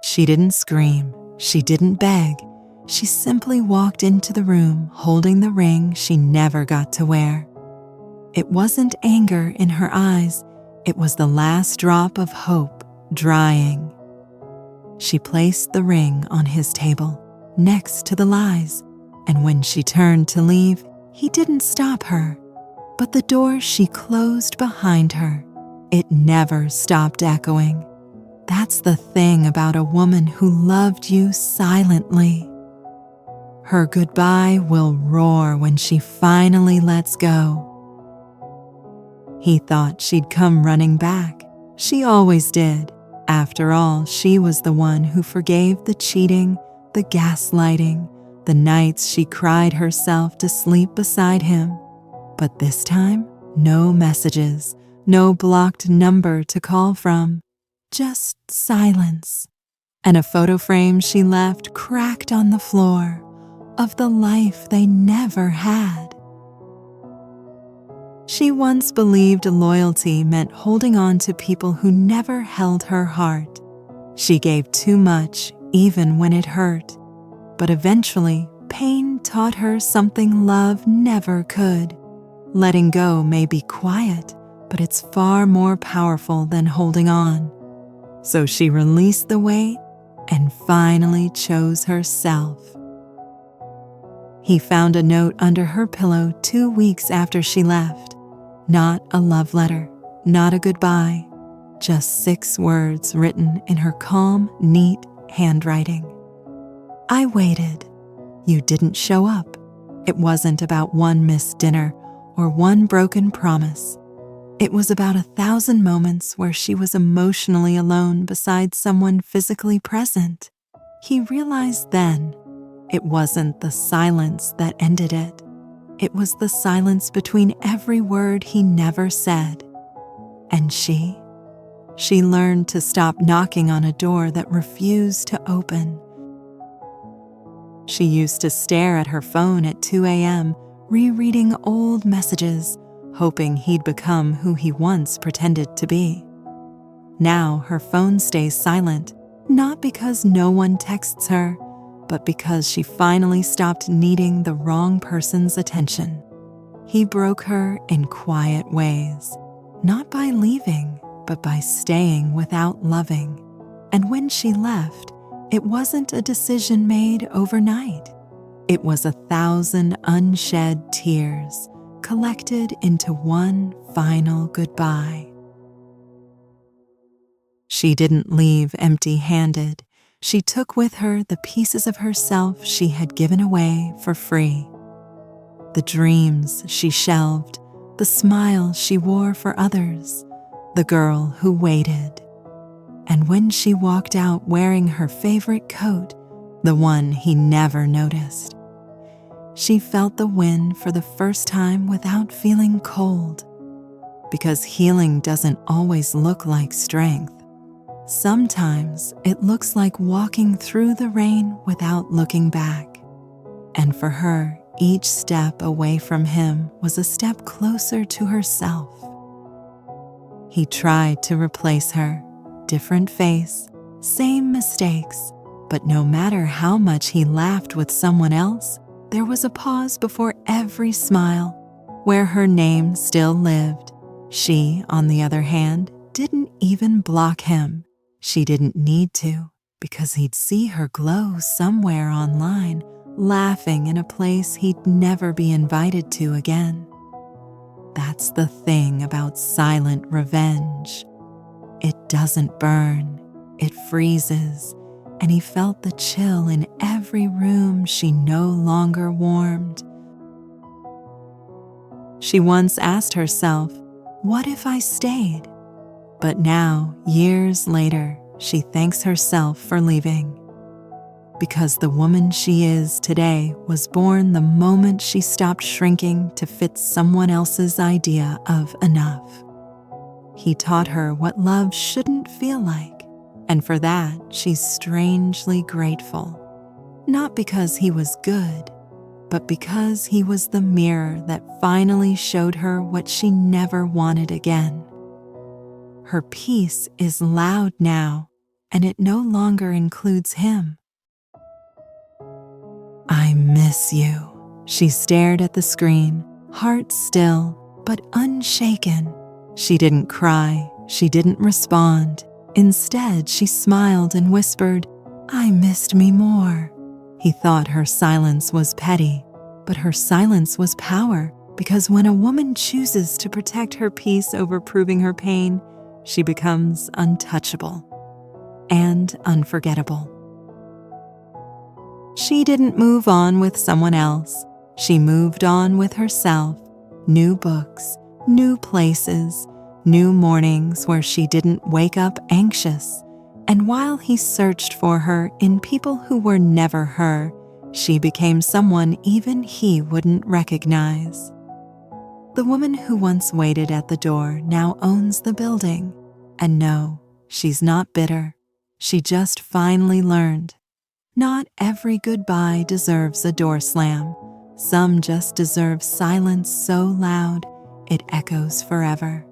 She didn't scream, she didn't beg. She simply walked into the room holding the ring she never got to wear. It wasn't anger in her eyes, it was the last drop of hope drying. She placed the ring on his table, next to the lies, and when she turned to leave, he didn't stop her. But the door she closed behind her, it never stopped echoing. That's the thing about a woman who loved you silently. Her goodbye will roar when she finally lets go. He thought she'd come running back. She always did. After all, she was the one who forgave the cheating, the gaslighting, the nights she cried herself to sleep beside him. But this time, no messages, no blocked number to call from, just silence. And a photo frame she left cracked on the floor of the life they never had. She once believed loyalty meant holding on to people who never held her heart. She gave too much, even when it hurt. But eventually, pain taught her something love never could. Letting go may be quiet, but it's far more powerful than holding on. So she released the weight and finally chose herself. He found a note under her pillow 2 weeks after she left. Not a love letter, not a goodbye, just 6 words written in her calm, neat handwriting. I waited. You didn't show up. It wasn't about one missed dinner or one broken promise. It was about 1,000 moments where she was emotionally alone beside someone physically present. He realized then it wasn't the silence that ended it. It was the silence between every word he never said. And she learned to stop knocking on a door that refused to open. She used to stare at her phone at 2 a.m., rereading old messages, hoping he'd become who he once pretended to be. Now her phone stays silent, not because no one texts her, but because she finally stopped needing the wrong person's attention. He broke her in quiet ways, not by leaving, but by staying without loving. And when she left, it wasn't a decision made overnight. It was 1,000 unshed tears collected into one final goodbye. She didn't leave empty-handed. She took with her the pieces of herself she had given away for free. The dreams she shelved, the smile she wore for others, the girl who waited. And when she walked out wearing her favorite coat, the one he never noticed, she felt the wind for the first time without feeling cold. Because healing doesn't always look like strength. Sometimes it looks like walking through the rain without looking back. And for her, each step away from him was a step closer to herself. He tried to replace her, different face, same mistakes, but no matter how much he laughed with someone else, there was a pause before every smile, where her name still lived. She, on the other hand, didn't even block him. She didn't need to, because he'd see her glow somewhere online, laughing in a place he'd never be invited to again. That's the thing about silent revenge. It doesn't burn, it freezes, and he felt the chill in every room she no longer warmed. She once asked herself, what if I stayed? But now, years later, she thanks herself for leaving. Because the woman she is today was born the moment she stopped shrinking to fit someone else's idea of enough. He taught her what love shouldn't feel like, and for that, she's strangely grateful. Not because he was good, but because he was the mirror that finally showed her what she never wanted again. Her peace is loud now, and it no longer includes him. I miss you. She stared at the screen, heart still, but unshaken. She didn't cry, she didn't respond. Instead, she smiled and whispered, I missed me more. He thought her silence was petty, but her silence was power, because when a woman chooses to protect her peace over proving her pain, she becomes untouchable and unforgettable. She didn't move on with someone else. She moved on with herself. New books, new places, new mornings where she didn't wake up anxious. And while he searched for her in people who were never her, she became someone even he wouldn't recognize. The woman who once waited at the door now owns the building. And no, she's not bitter. She just finally learned. Not every goodbye deserves a door slam. Some just deserve silence so loud it echoes forever.